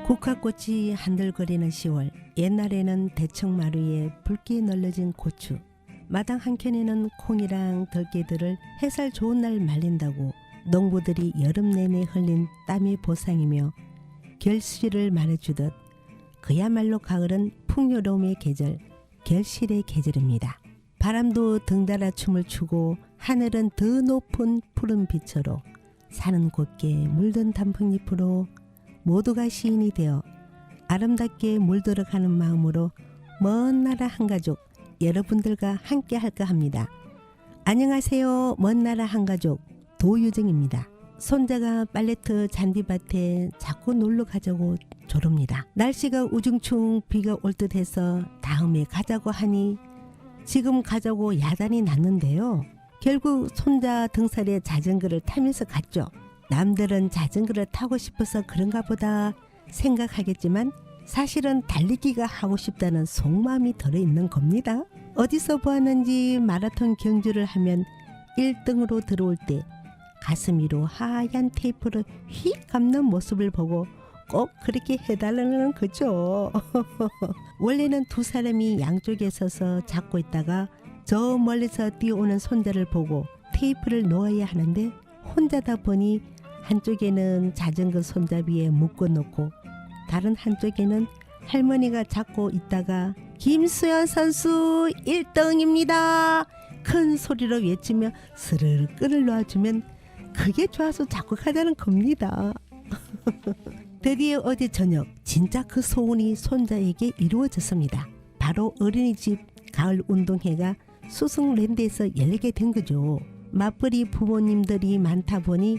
국화꽃이 한들거리는 10월, 옛날에는 대청마루에 붉게 널려진 고추, 마당 한켠에는 콩이랑 들깨들을 햇살 좋은 날 말린다고 농부들이 여름 내내 흘린 땀의 보상이며 결실을 말해주듯 그야말로 가을은 풍요로움의 계절, 결실의 계절입니다. 바람도 등달아 춤을 추고 하늘은 더 높은 푸른 빛으로 산은 곧게 물든 단풍잎으로 모두가 시인이 되어 아름답게 물들어가는 마음으로 먼 나라 한가족 여러분들과 함께 할까 합니다. 안녕하세요. 먼 나라 한가족 도유정입니다. 손자가 팔레트 잔디밭에 자꾸 놀러 가자고 조릅니다. 날씨가 우중충 비가 올 듯해서 다음에 가자고 하니 지금 가자고 야단이 났는데요. 결국 손자 등살에 자전거를 타면서 갔죠. 남들은 자전거를 타고 싶어서 그런가 보다 생각하겠지만 사실은 달리기가 하고 싶다는 속마음이 들어있는 겁니다. 어디서 보았는지 마라톤 경주를 하면 1등으로 들어올 때 가슴 위로 하얀 테이프를 휙 감는 모습을 보고 꼭 그렇게 해달라는 거죠. 원래는 두 사람이 양쪽에 서서 잡고 있다가 저 멀리서 뛰어오는 손자를 보고 테이프를 놓아야 하는데 혼자다 보니 한쪽에는 자전거 손잡이에 묶어놓고 다른 한쪽에는 할머니가 잡고 있다가 김수현 선수 1등입니다. 큰 소리로 외치며 스르르 끈을 놓아주면 그게 좋아서 자꾸 가자는 겁니다. 드디어 어제 저녁 진짜 그 소원이 손자에게 이루어졌습니다. 바로 어린이집 가을 운동회가 수승랜드에서 열리게 된 거죠. 맞벌이 부모님들이 많다 보니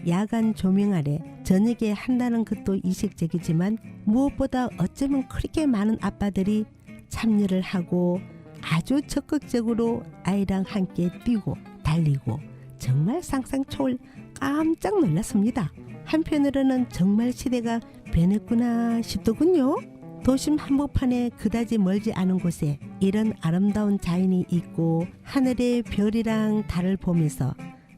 야간 조명 아래 저녁에 한다는 것도 이색적이지만 무엇보다 어쩌면 그렇게 많은 아빠들이 참여를 하고 아주 적극적으로 아이랑 함께 뛰고 달리고 정말 상상 초월 깜짝 놀랐습니다. 한편으로는 정말 시대가 변했구나 싶더군요. 도심 한복판에 그다지 멀지 않은 곳에 이런 아름다운 자연이 있고 하늘의 별이랑 달을 보면서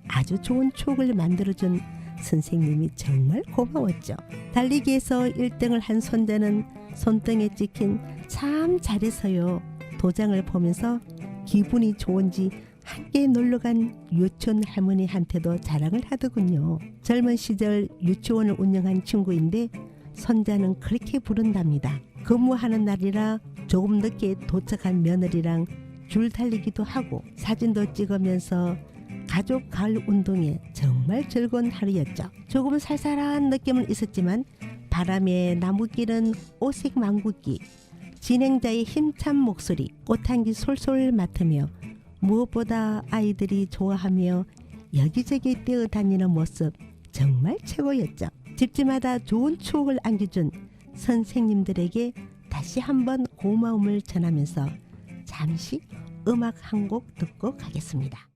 아주 좋은 추억을 만들어준 선생님이 정말 고마웠죠. 달리기에서 1등을 한 손자는 손등에 찍힌 참 잘해서요 도장을 보면서 기분이 좋은지 함께 놀러간 유치원 할머니한테도 자랑을 하더군요. 젊은 시절 유치원을 운영한 친구인데 손자는 그렇게 부른답니다. 근무하는 날이라 조금 늦게 도착한 며느리랑 줄 달리기도 하고 사진도 찍으면서 가족 가을 운동에 정말 즐거운 하루였죠. 조금 살살한 느낌은 있었지만 바람에 나무길은 오색 망국기, 진행자의 힘찬 목소리, 꽃향기 솔솔 맡으며 무엇보다 아이들이 좋아하며 여기저기 뛰어다니는 모습 정말 최고였죠. 집집마다 좋은 추억을 안겨준 선생님들에게 다시 한번 고마움을 전하면서 잠시 음악 한 곡 듣고 가겠습니다.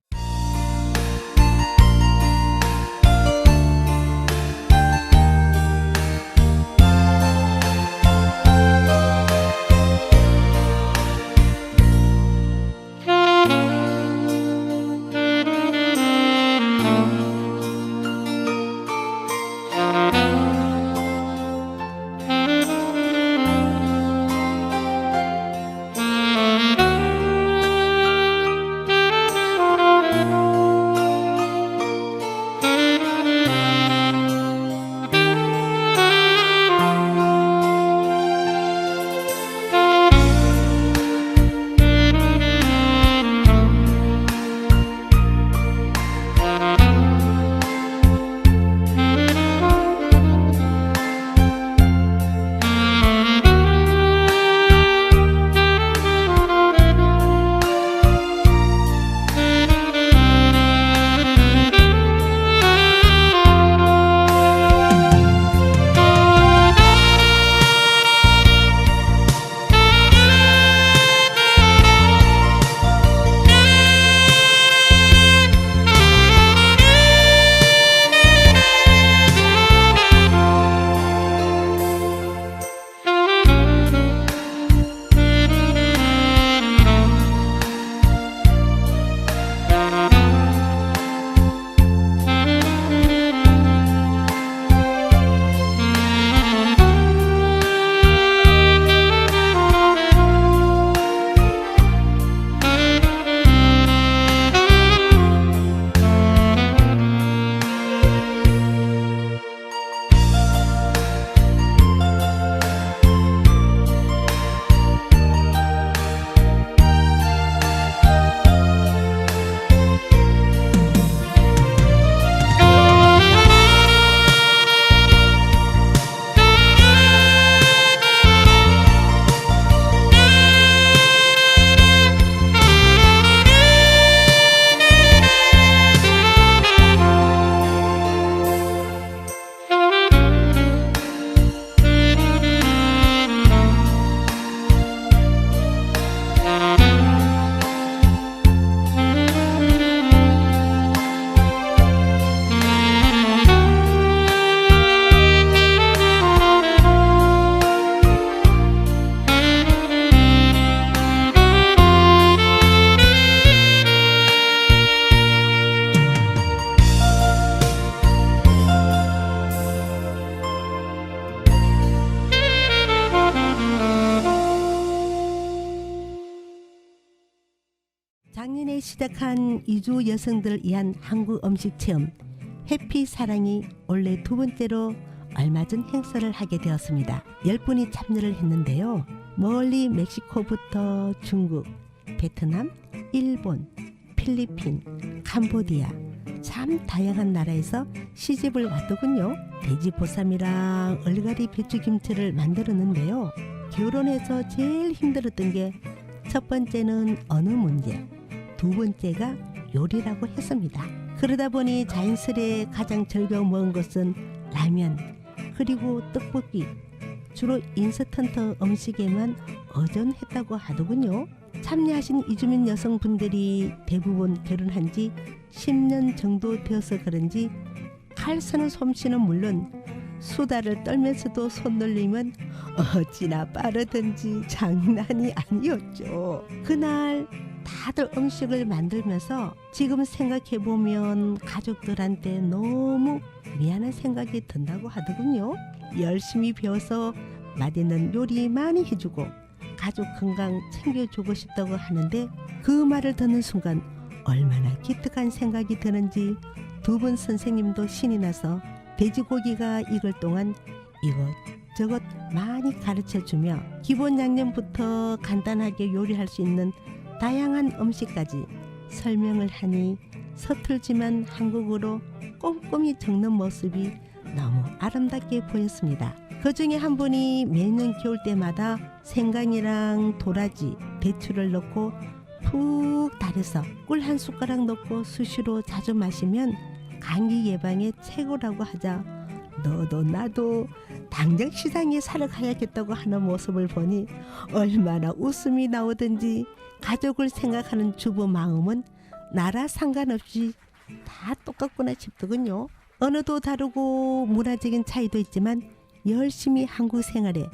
시작한 이주 여성들을 위한 한국 음식 체험 해피 사랑이 올해 두 번째로 얼마 전 행사를 하게 되었습니다. 10분이 참여를 했는데요. 멀리 멕시코부터 중국, 베트남, 일본, 필리핀, 캄보디아 참 다양한 나라에서 시집을 왔더군요. 돼지 보쌈이랑 얼갈이 배추김치를 만들었는데요. 결혼해서 제일 힘들었던 게 첫 번째는 언어 문제, 두 번째가 요리라고 했습니다. 그러다 보니 자연스레 가장 즐겨 먹은 것은 라면, 그리고 떡볶이, 주로 인스턴트 음식에만 의존했다고 하더군요. 참여하신 이주민 여성분들이 대부분 결혼한 지 10년 정도 되어서 그런지 칼 쓰는 솜씨는 물론 수다를 떨면서도 손놀림은 어찌나 빠르든지 장난이 아니었죠. 그날 다들 음식을 만들면서 지금 생각해보면 가족들한테 너무 미안한 생각이 든다고 하더군요. 열심히 배워서 맛있는 요리 많이 해주고 가족 건강 챙겨주고 싶다고 하는데 그 말을 듣는 순간 얼마나 기특한 생각이 드는지 두 분 선생님도 신이 나서 돼지고기가 익을 동안 이것저것 많이 가르쳐주며 기본 양념부터 간단하게 요리할 수 있는 다양한 음식까지 설명을 하니 서툴지만 한국어로 꼼꼼히 적는 모습이 너무 아름답게 보였습니다. 그 중에 한 분이 매년 겨울 때마다 생강이랑 도라지, 배추를 넣고 푹 달여서 꿀 한 숟가락 넣고 수시로 자주 마시면 감기 예방에 최고라고 하자 너도 나도 당장 시장에 사러 가야겠다고 하는 모습을 보니 얼마나 웃음이 나오든지 가족을 생각하는 주부 마음은 나라 상관없이 다 똑같구나 싶더군요. 언어도 다르고 문화적인 차이도 있지만 열심히 한국 생활에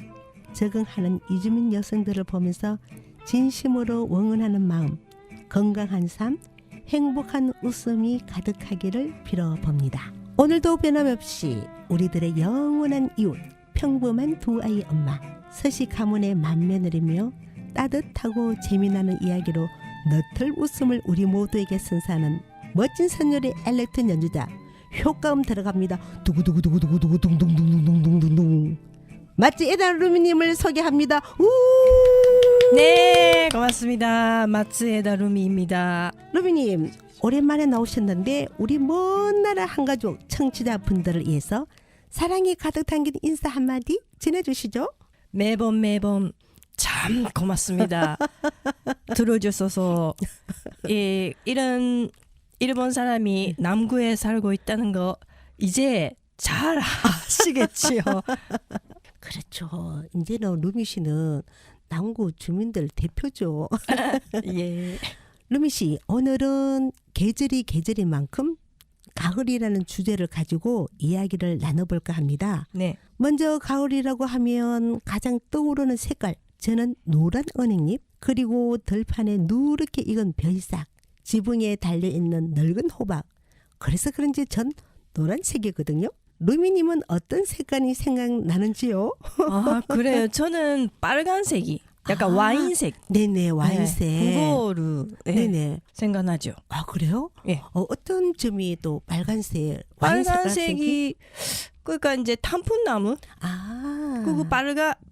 적응하는 이주민 여성들을 보면서 진심으로 응원하는 마음, 건강한 삶, 행복한 웃음이 가득하기를 빌어봅니다. 오늘도 변함없이 우리들의 영원한 이웃, 평범한 두 아이 엄마 서시 가문의 맏며느리며 따뜻하고 재미나는 이야기로 너털 웃음을 우리 모두에게 선사하는 멋진 선율의 엘렉트 연주자 효과음 들어갑니다. 두구두구두구두구두구둥둥둥둥둥둥둥 맛지 에다루미님을 소개합니다. 우! 네, 고맙습니다. 마츠에다 루미입니다. 루미님 오랜만에 나오셨는데 우리 먼 나라 한가족 청취자분들을 위해서 사랑이 가득 담긴 인사 한마디 전해주시죠. 매번 참 고맙습니다. 들어주셔서 이런 일본 사람이 남구에 살고 있다는 거 이제 잘 아시겠지요. 그렇죠. 이제는 루미 씨는 남구 주민들 대표죠. 예. 루미 씨, 오늘은 계절인 만큼 가을이라는 주제를 가지고 이야기를 나눠볼까 합니다. 네. 먼저 가을이라고 하면 가장 떠오르는 색깔, 저는 노란 은행잎, 그리고 들판에 누렇게 익은 벼이삭, 지붕에 달려있는 늙은 호박. 그래서 그런지 전 노란색이거든요. 루미님은 어떤 색깔이 생각나는지요? 아, 그래요. 저는 빨간색이 약간 와인색. 네네, 와인색. 네, 그거를 네네. 생각나죠. 아, 그래요? 예. 어떤 점이 또 빨간색, 와인색 빨간색이 그러니까 이제 탄풍나무 그거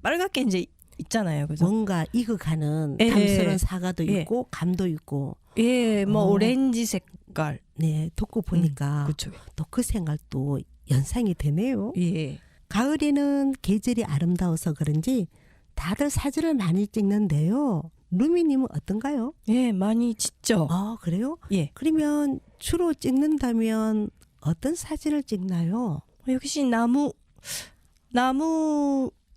빨갛게 이제 있잖아요. 그래서 뭔가 익어가는 예, 담스러운 사과도 예. 있고 감도 있고. 예, 뭐 오렌지 색깔. 네, 듣고 보니까 그렇죠. 또 그 생각도 연상이 되네요. 예. 가을에는 계절이 아름다워서 그런지 다들 사진을 많이 찍는데요. 루미님은 어떤가요? 예, 많이 찍죠. 아, 그래요? 예. 그러면 주로 찍는다면 어떤 사진을 찍나요? 역시 나무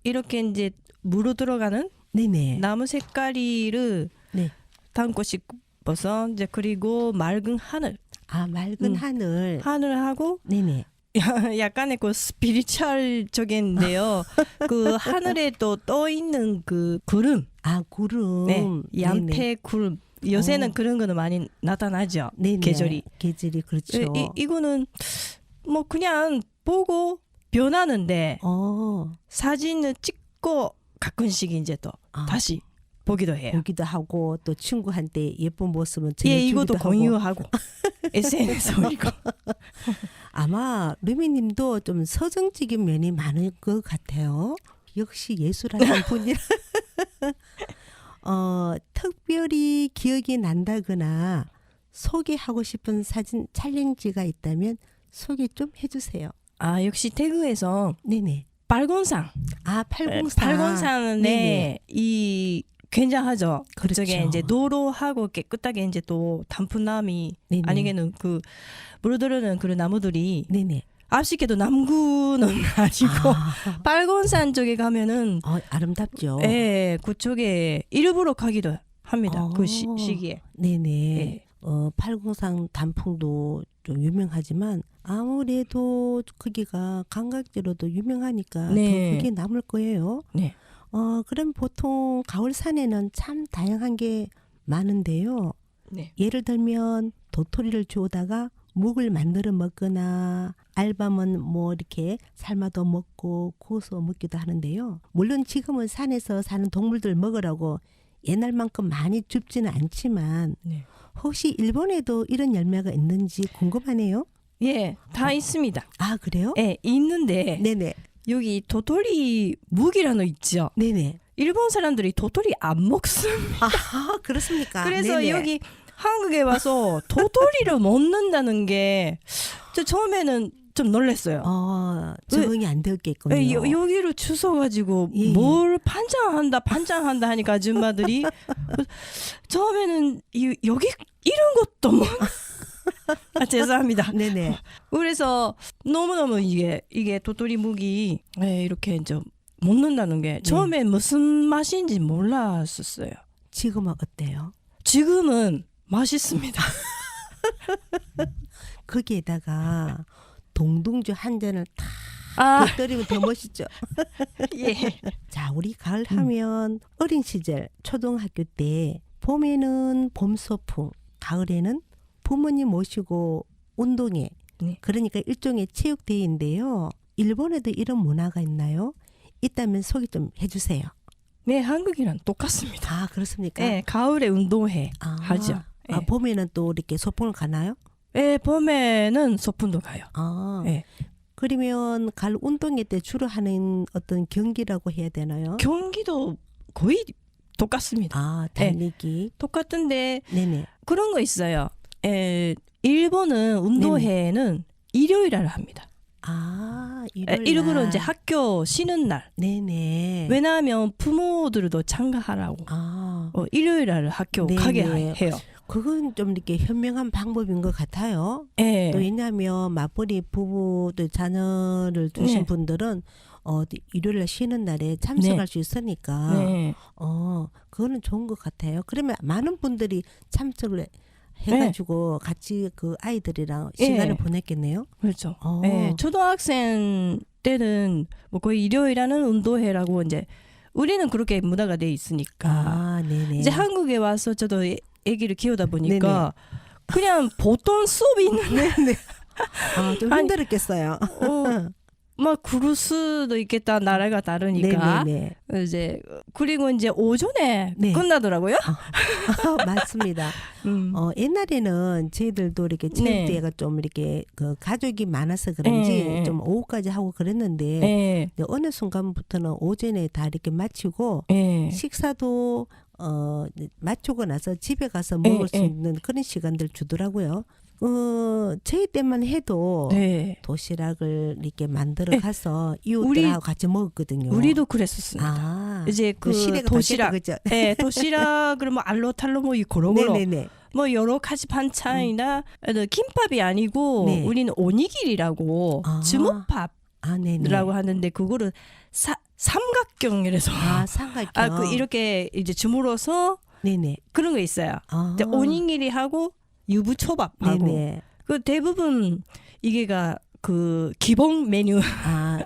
이렇게 이제 물어 들어가는 네네. 나무 색깔이를 네. 담고 싶어서 이제 그리고 맑은 하늘. 아, 맑은 하늘하고 네네. 약간의 그 스피리추얼적인데요. 그 하늘에 또 떠 있는 그 구름. 아, 구름. 네, 얌패 네네. 구름. 요새는 그런 거는 많이 나타나죠. 네네. 계절이. 그렇죠. 이거는 뭐 그냥 보고 변하는데 사진을 찍고 가끔씩 이제 또 다시 보기도 해요. 보기도 하고 또 친구한테 예쁜 모습은 예, 전해주기도 이것도 하고. 공유하고 SNS 올리고. 아마 루미님도 좀 서정적인 면이 많을 것 같아요. 역시 예술하는 분이라. 특별히 기억이 난다거나 소개하고 싶은 사진 촬영지가 있다면 소개 좀 해주세요. 아, 역시 태국에서 네네. 팔공산. 아, 팔공산. 팔공산에 네네. 이 굉장하죠. 그렇죠. 그쪽에 이제 노로하고 깨끗하게 이제 또 단풍나무 네네. 아니게는 그 물들어는 그런 나무들이 네네. 아쉽게도 남구는 아니고 아, 팔공산 쪽에 가면은 아름답죠. 예, 그쪽에 일부러 가기도 합니다. 그 시기에. 네네. 예. 팔공산 단풍도 좀 유명하지만 아무래도 거기가 관광지로도 유명하니까 네. 더 그게 남을 거예요. 네. 그럼 보통 가을산에는 참 다양한 게 많은데요. 네. 예를 들면 도토리를 주우다가 묵을 만들어 먹거나 알밤은 뭐 이렇게 삶아도 먹고 구워서 먹기도 하는데요. 물론 지금은 산에서 사는 동물들 먹으라고 옛날만큼 많이 줍지는 않지만 네. 혹시 일본에도 이런 열매가 있는지 궁금하네요. 예, 다 있습니다. 아, 그래요? 예, 있는데 네네. 여기 도토리 묵이라는 거 있죠. 네네. 일본 사람들이 도토리 안 먹습니다. 아, 그렇습니까? 그래서 네네. 여기 한국에 와서 도토리를 먹는다는 게 저 처음에는 좀 놀랐어요. 적응이 안 되었겠군요. 예, 여기로 주워가지고 예, 예. 뭘 판장한다 하니까 아줌마들이 처음에는 여기 이런 것도 뭐 죄송합니다. 네네. 그래서 너무너무 이게 도토리 묵이 이렇게 이제 먹는다는 게 처음에 무슨 맛인지 몰랐었어요. 지금은 어때요? 지금은 맛있습니다. 거기에다가 동동주 한 잔을 탁 아, 곁들이면 더 멋있죠. 예. 자, 우리 가을 하면 어린 시절 초등학교 때 봄에는 봄 소풍, 가을에는 부모님 모시고 운동회. 네. 그러니까 일종의 체육대회인데요. 일본에도 이런 문화가 있나요? 있다면 소개 좀 해주세요. 네, 한국이랑 똑같습니다. 아, 그렇습니까? 네, 가을에 운동회 하죠. 예. 봄에는 또 이렇게 소풍을 가나요? 예, 봄에는 소풍도 가요. 예. 그러면 가을 운동회 때 주로 하는 어떤 경기라고 해야 되나요? 경기도 거의 똑같습니다. 아, 달리기. 똑같은데 네네. 그런 거 있어요. 일본은 운동회는 일요일날 합니다. 아, 일부러 이제 학교 쉬는 날. 네네. 왜냐하면 부모들도 참가하라고. 일요일날 학교 네네. 가게 해요. 그건 좀 이렇게 현명한 방법인 것 같아요. 예. 또 왜냐하면 맞벌이 부부들 자녀를 두신 네. 분들은 일요일날 쉬는 날에 참석할 수 있으니까 네. 그거는 좋은 것 같아요. 그러면 많은 분들이 참석을 해가지고 같이 그 아이들이랑 시간을 보냈겠네요. 그렇죠. 예. 초등학생 때는 뭐 거의 일요일에는 운동회라고 이제 우리는 그렇게 문화가 돼 있으니까 네네. 이제 한국에 와서 저도 아기를 키우다 보니까 그냥 보통 수업이 있는데 좀 힘들었겠어요. 막 그럴 수도 있겠다. 나라가 다르니까. 네네네. 이제 그리고 이제 오전에 네. 끝나더라고요. 맞습니다. 옛날에는 저희들도 이렇게 체육대회가 좀 이렇게 그 가족이 많아서 그런지 좀 오후까지 하고 그랬는데 어느 순간부터는 오전에 다 이렇게 마치고 식사도 마치고 나서 집에 가서 먹을 수 있는 그런 시간들 주더라고요. 저희 때만 해도 도시락을 이렇게 만들어 가서 이웃들하고 같이 먹었거든요. 우리도 그랬었습니다. 이제 그 시대가 도시락, 바뀌었죠. 도시락을 뭐 알로탈로 뭐 고로고로 네네네. 뭐 여러 가지 반찬이나 김밥이 아니고 우리는 오니기리라고 주먹밥이라고 하는데 그거를 삼각형이라서 삼각형. 그 이렇게 이제 주물어서 그런 거 있어요. 오니기리하고 유부초밥하고 그 대부분 이게가 그 기본 메뉴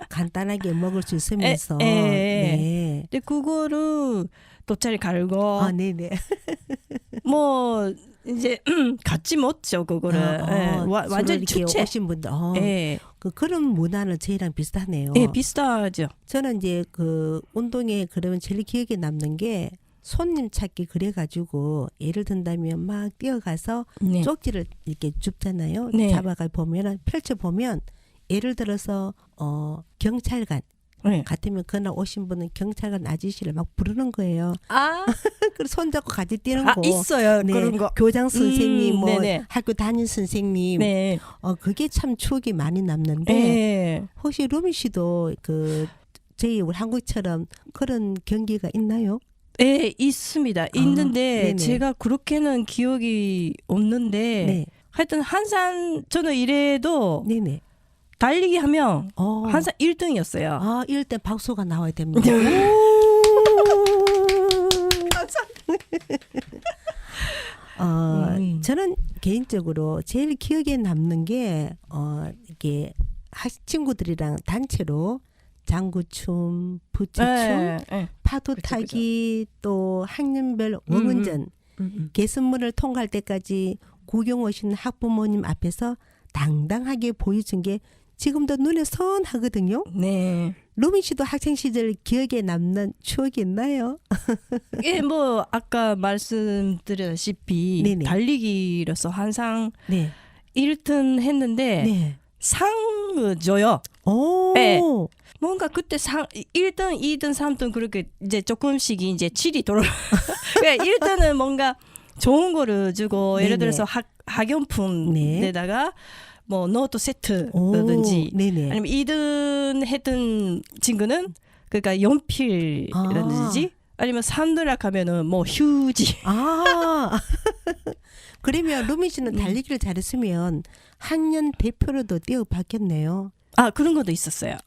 간단하게 먹을 수 있으면서 근데 그거를 돗자리 갈고 뭐 이제 같이 먹죠 그거를 완전 축제 오신 분들 그런 문화는 저희랑 비슷하네요. 비슷하죠. 저는 이제 그 운동회 그러면 제일 기억에 남는 게 손님 찾기 그래가지고 예를 든다면 막 뛰어가서 네. 쪽지를 이렇게 줍잖아요. 네. 잡아가 보면은 펼쳐 보면 예를 들어서 경찰관 네. 같으면 그날 오신 분은 경찰관 아저씨를 막 부르는 거예요. 아, 그래서 손잡고 같이 뛰는 아 거. 있어요. 네, 그런 거. 교장 선생님, 뭐 네네. 학교 담임 선생님, 네. 그게 참 추억이 많이 남는데 네. 혹시 루미 씨도 그 저희 우리 한국처럼 그런 경기가 있나요? 네, 있습니다. 있는데 네네. 제가 그렇게는 기억이 없는데 네, 하여튼 항상 저는 이래도 네네. 달리기 하면 항상 1등이었어요. 아, 이럴 땐 박수가 나와야 됩니다. 저는 개인적으로 제일 기억에 남는 게 이게 친구들이랑 단체로 장구춤, 부추춤, 네, 네. 파도 그쵸, 타기, 또 학년별 원근전, 개선문을 통과할 때까지 구경 오신 학부모님 앞에서 당당하게 보여준 게 지금도 눈에 선하거든요. 네. 루미 씨도 학생 시절 기억에 남는 추억이 있나요? 예, 뭐 아까 말씀드렸다시피 네네. 달리기로서 항상 네. 1등 했는데 네. 상을 줘요. 오. 네. 뭔가 그때 1등, 2등, 3등 그렇게 이제 조금씩 이제 질이 돌아. 그러니까 1등은 뭔가 좋은 거를 주고 예를 네네. 들어서 학용품에다가 뭐 노트 세트라든지 네네. 아니면 2등 했던 친구는 그러니까 연필이라든지 아니면 3등 하면은 뭐 휴지. 아. 그러면 루미 씨는 달리기를 잘했으면 학년 대표로도 뛰어봤겠네요. 아, 그런 것도 있었어요.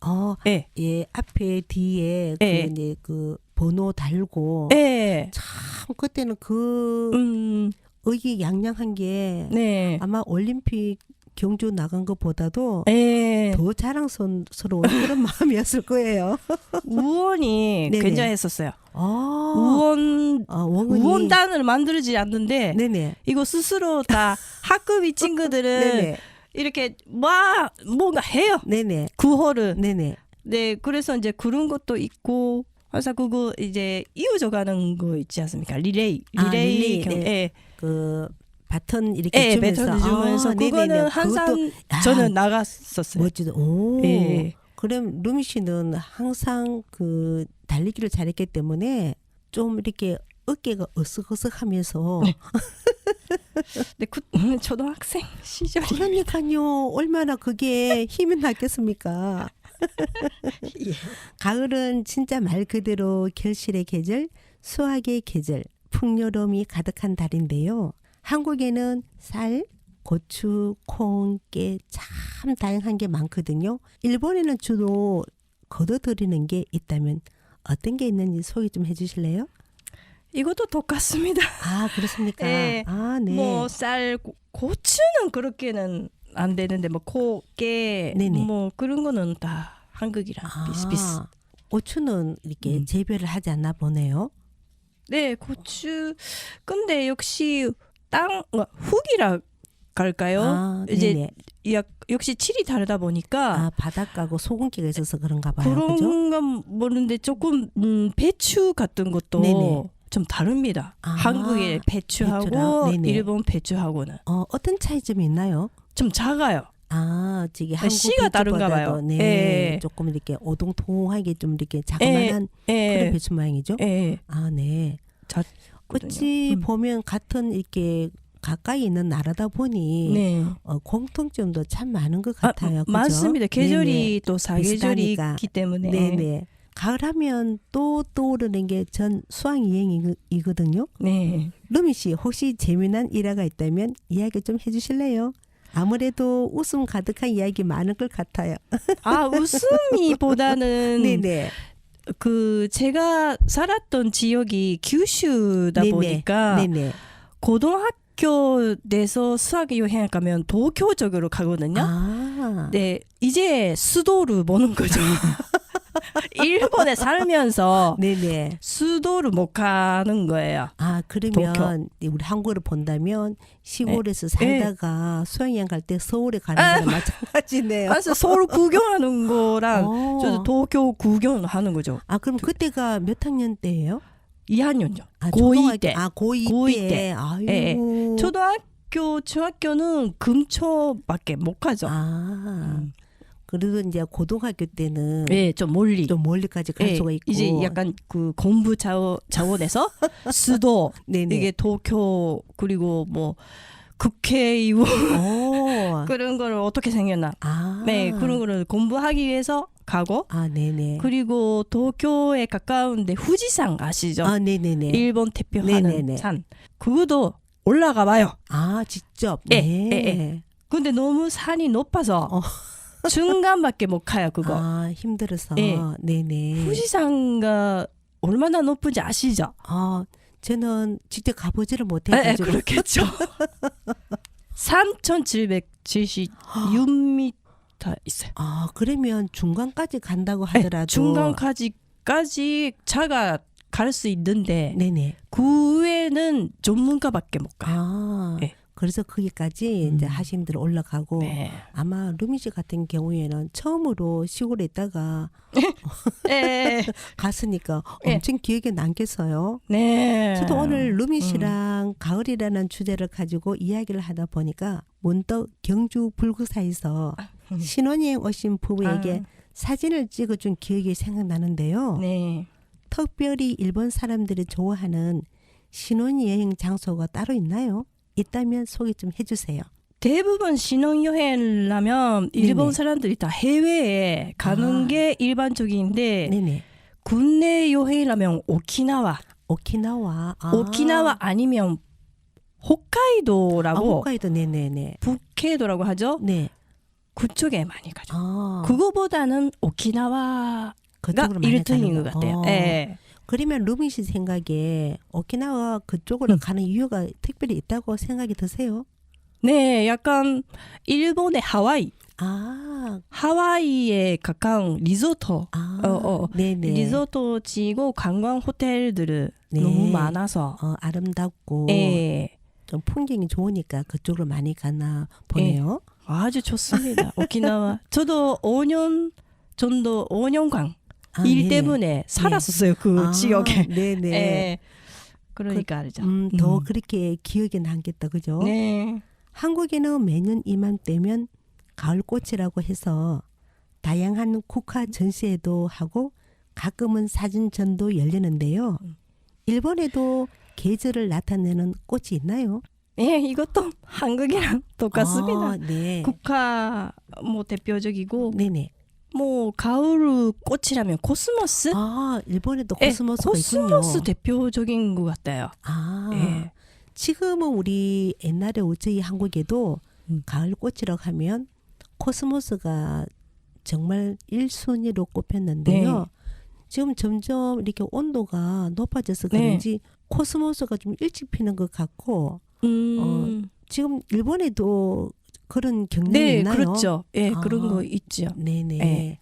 예. 예, 앞에 뒤에 예. 그 이제 그 번호 달고 예. 참 그때는 그 의기양양한 게 네. 아마 올림픽 경주 나간 것보다도 예. 더 자랑스러운 그런 마음이었을 거예요. 우원이 네네. 굉장했었어요. 원근이. 우원단을 만들지 않는데 네네. 이거 스스로 다 학급이 친구들은 네네. 이렇게 뭔가 해요. 네네. 구호를. 네네. 네, 그래서 이제 그런 것도 있고 항상 그거 이제 이어져 가는 거 있지 않습니까? 리레이 릴레이, 경. 네. 예. 그 바톤 이렇게 예, 주면서 배터리 주면서 그거는 네네네. 항상 그것도, 저는 나갔었어요. 멋지다. 오. 예. 그럼 루미 씨는 항상 그 달리기를 잘했기 때문에 좀 이렇게 어깨가 으쓱으쓱하면서 근데 초등학생 시절이 그러니까요. 얼마나 그게 힘이 났겠습니까? 가을은 진짜 말 그대로 결실의 계절, 수확의 계절, 풍요로움이 가득한 달인데요. 한국에는 쌀, 고추, 콩, 깨 참 다양한 게 많거든요. 일본에는 주로 거둬들이는 게 있다면 어떤 게 있는지 소개 좀 해주실래요? 이것도 똑같습니다. 아, 그렇습니까? 예. 아, 네. 뭐 쌀, 고추는 그렇게는 안 되는데 뭐 깨, 네네. 뭐 그런 거는 다 한국이랑 비슷비슷. 고추는 이렇게 재배를 하지 않나 보네요. 네, 고추. 근데 역시 흙이라 갈까요? 이제 역시 칠이 다르다 보니까 바닷가고 소금기가 있어서 그런가 봐요. 그런 그죠? 건 모르는데 조금 배추 같은 것도 네네. 좀 다릅니다. 한국의 배추하고 배추랑, 네네. 일본 배추하고는 어떤 차이점이 있나요? 좀 작아요. 저기 한국 씨가 다른가 봐요. 배추보다도 네, 예. 조금 이렇게 오동통하게 좀 이렇게 자그마한 그런 배추 모양이죠. 예. 아, 네. 작거든요. 어찌 보면 같은 이렇게 가까이 있는 나라다 보니 네. 공통점도 참 많은 것 같아요. 그죠? 맞습니다. 계절이 네네. 또 사계절이 비슷하니까. 있기 때문에. 네네. 가을하면 또 떠오르는 게 전 수학 여행이거든요. 네. 루미 씨 혹시 재미난 일화가 있다면 이야기 좀 해주실래요? 아무래도 웃음 가득한 이야기 많은 것 같아요. 웃음이보다는 네네. 제가 살았던 지역이 규슈다 네네. 보니까 네네. 고등학교 내서 수학 여행 가면 도쿄 쪽으로 가거든요. 네, 이제 수도를 보는 거죠. 일본에 살면서 네네. 수도를 못 가는 거예요. 그러면 우리 한국으로 본다면 시골에서 살다가 수학여행 갈 때 서울에 가는 거랑 마찬가지네요. 그래서 서울 구경하는 거랑 저도 도쿄 구경하는 거죠. 그럼 그때가 몇 학년 때예요? 2학년요. 아, 고2 때. 고2 고2 때. 때. 아유. 예, 초등학교, 중학교는 금초밖에 못 가죠. 아. 그래도 이제 고등학교 때는 예, 좀 멀리. 좀 멀리까지 갈 예, 수가 있고. 이제 약간 그 공부 자원에서 수도 네네. 이게 도쿄 그리고 뭐 국회의원 오. 그런 거를 어떻게 생겼나. 아. 네, 그런 거를 공부하기 위해서 가고 아, 네네. 그리고 도쿄에 가까운데 후지산 아시죠? 아, 네네네. 일본 대표하는 네네네. 산. 그것도 올라가 봐요. 아, 직접. 예, 네. 예. 근데 너무 산이 높아서 어. 중간밖에 못 가요, 그거. 아, 힘들어서. 예. 네네. 후지산가 얼마나 높은지 아시죠? 아, 저는 직접 가보지를 예, 못해가지고. 그렇겠죠. 3,776m 있어요. 아, 그러면 중간까지 간다고 하더라도. 중간까지 차가 갈 수 있는데 네네. 그 외에는 전문가밖에 못 가요. 아, 예. 그래서 거기까지 이제 하신들 올라가고. 네. 아마 루미 씨 같은 경우에는 처음으로 시골에 있다가 네. 갔으니까 예. 엄청 기억에 남겠어요. 네. 저도 오늘 루미 씨랑 가을이라는 주제를 가지고 이야기를 하다 보니까 문득 경주 불구사에서 신혼여행 오신 부부에게 사진을 찍어준 기억이 생각나는데요. 네. 특별히 일본 사람들이 좋아하는 신혼여행 장소가 따로 있나요? 있다면 소개 좀 해주세요. 대부분 신혼여행이라면 일본 네네. 사람들이 다 해외에 가는 아. 게 일반적인데 네네. 국내 여행이라면 오키나와 오키나와. 오키나와 아니면 홋카이도라고 홋카이도. 네네네. 북해도라고 하죠. 네. 그쪽에 많이 가죠. 아, 그거보다는 오키나와가 그쪽으로 많이 1등인 가는 것 거. 같아요. 어. 예. 그러면 루미 씨 생각에 오키나와 그쪽으로 가는 이유가 특별히 있다고 생각이 드세요? 네, 약간 일본의 하와이, 아, 하와이에 가까운 리조트, 네네. 리조트지고 관광 호텔들을 네. 너무 많아서, 아름답고 예, 좀 풍경이 좋으니까 그쪽으로 많이 가나 보네요. 아주 좋습니다. 오키나와. 저도 5년 정도 5년간 아, 일 네네. 때문에 살았었어요. 그 아, 지역에. 네네. 예. 그러니까 알죠. 더 그렇게 기억에 남겠다, 그죠? 네. 한국에는 매년 이맘때면 가을꽃이라고 해서 다양한 국화 전시회도 하고 가끔은 사진전도 열리는데요. 일본에도 계절을 나타내는 꽃이 있나요? 예, 이것도 한국이랑 똑같습니다. 아, 네. 국화 뭐 대표적이고 네네. 뭐 가을 꽃이라면 코스모스? 아, 일본에도 예, 코스모스가 코스모스 있군요. 대표적인 것 같아요. 아, 예. 지금은 우리 옛날에 저희 한국에도 가을 꽃이라고 하면 코스모스가 정말 1순위로 꼽혔는데요. 네. 지금 점점 이렇게 온도가 높아져서 네. 그런지 코스모스가 좀 일찍 피는 것 같고 지금 일본에도 그런 경향이 네, 있나요? 그렇죠. 예, 아. 그런 거 있죠. 네네. 네.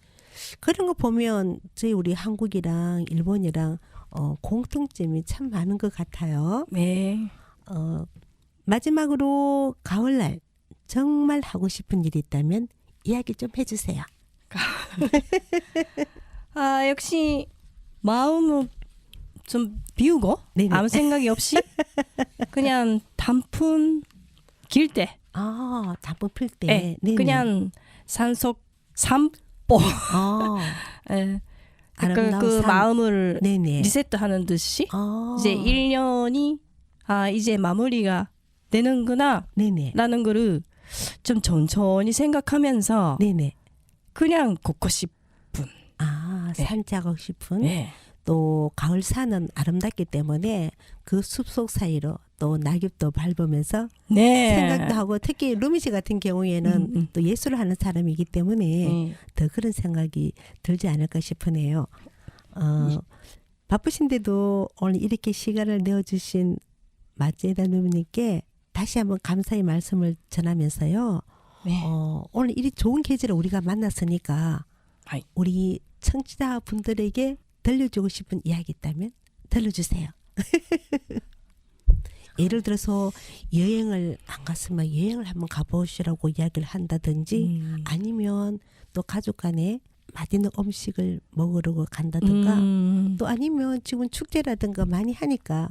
그런 거 보면 저희 우리 한국이랑 일본이랑 공통점이 참 많은 것 같아요. 네. 마지막으로 가을날 정말 하고 싶은 일이 있다면 이야기 좀 해주세요. 아, 역시 마음을 좀 비우고 네네. 아무 생각이 없이 그냥 단풍 길 때, 아, 단풍 필 때. 예, 네네. 그냥 산속 산보, 아, 예, 약간 아름다운 그 산. 마음을 네네. 리셋하는 듯이 아, 이제 1년이 이제 마무리가 되는구나 네네. 라는 거를 좀 천천히 생각하면서 네네. 그냥 걷고 싶은. 아, 네. 산책하고 싶은. 예. 또 가을 산은 아름답기 때문에 그 숲속 사이로 또 낙엽도 밟으면서 네. 생각도 하고 특히 루미 씨 같은 경우에는 또 예술을 하는 사람이기 때문에 더 그런 생각이 들지 않을까 싶으네요. 바쁘신데도 오늘 이렇게 시간을 내어주신 마제다 누님께 다시 한번 감사의 말씀을 전하면서요. 네. 오늘 이 좋은 계절에 우리가 만났으니까 아이. 우리 청취자 분들에게 들려주고 싶은 이야기 있다면 들려주세요. 예를 들어서 여행을 안 갔으면 여행을 한번 가보시라고 이야기를 한다든지 아니면 또 가족 간에 맛있는 음식을 먹으러 간다든가 또 아니면 지금 축제라든가 많이 하니까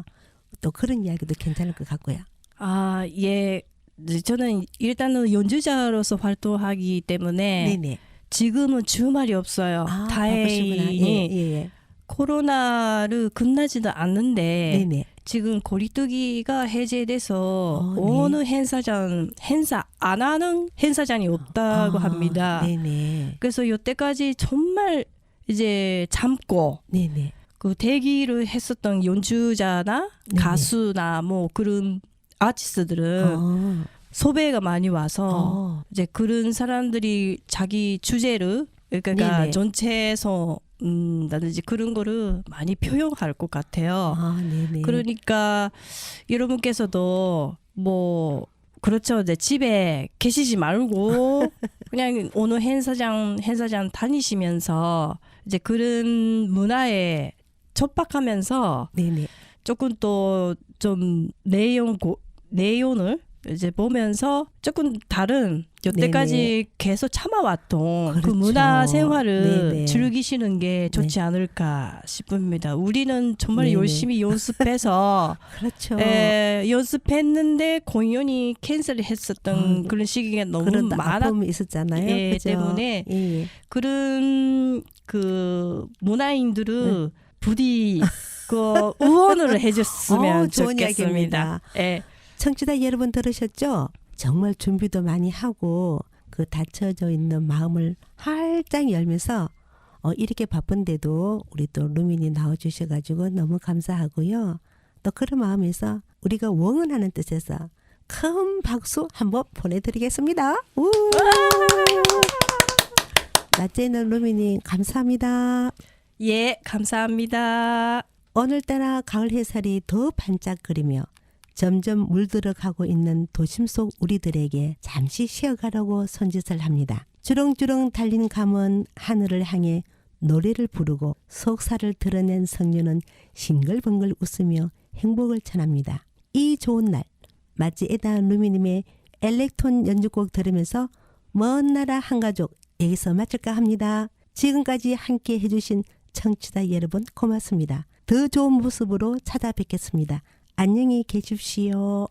또 그런 이야기도 괜찮을 것 같고요. 아, 예. 저는 일단은 연주자로서 활동하기 때문에 네네. 지금은 주말이 없어요. 바쁘시구나. 다행히 예. 코로나를 끝나지도 않는데 네네. 지금 거리두기가 해제돼서 네. 어느 행사 안 하는 행사장이 없다고 합니다. 네네. 그래서 여태까지 정말 이제 참고 네네. 그 대기를 했었던 연주자나 네네. 가수나 뭐 그런 아티스트들은 섭외가 많이 와서 이제 그런 사람들이 자기 주제를 그러니까 네네. 전체에서 라든지 그런 거를 많이 표현할 것 같아요. 네네. 그러니까 여러분께서도 뭐 그렇죠. 이제 집에 계시지 말고 그냥 어느 행사장 다니시면서 이제 그런 문화에 접박하면서 네네. 조금 또 좀 내용을 이제 보면서 조금 다른 여태까지 계속 참아왔던 그 그렇죠. 문화 생활을 네네. 즐기시는 게 좋지 않을까 싶습니다. 우리는 정말 네네. 열심히 연습해서 그렇죠. 연습했는데 공연이 캔슬했었던 그런 시기가 너무 그런 많았기 아픔이 있었잖아요. 그죠? 때문에 예. 그런 그 문화인들을 부디 그 응원을 해줬으면 좋은 좋겠습니다. 이야기입니다. 예. 청취자 여러분 들으셨죠? 정말 준비도 많이 하고 그 닫혀져 있는 마음을 활짝 열면서 이렇게 바쁜데도 우리 또 루민이 나와주셔가지고 너무 감사하고요. 또 그런 마음에서 우리가 원은하는 뜻에서 큰 박수 한번 보내드리겠습니다. 우! 낮에는 루민이 감사합니다. 예, 감사합니다. 오늘따라 가을 햇살이 더 반짝거리며 점점 물들어가고 있는 도심 속 우리들에게 잠시 쉬어가라고 손짓을 합니다. 주렁주렁 달린 감은 하늘을 향해 노래를 부르고 속살을 드러낸 성녀는 싱글벙글 웃으며 행복을 전합니다. 이 좋은 날 마치 에다 루미님의 엘렉톤 연주곡 들으면서 먼 나라 한가족 여기서 마칠까 합니다. 지금까지 함께 해주신 청취자 여러분 고맙습니다. 더 좋은 모습으로 찾아뵙겠습니다. 안녕히 계십시오.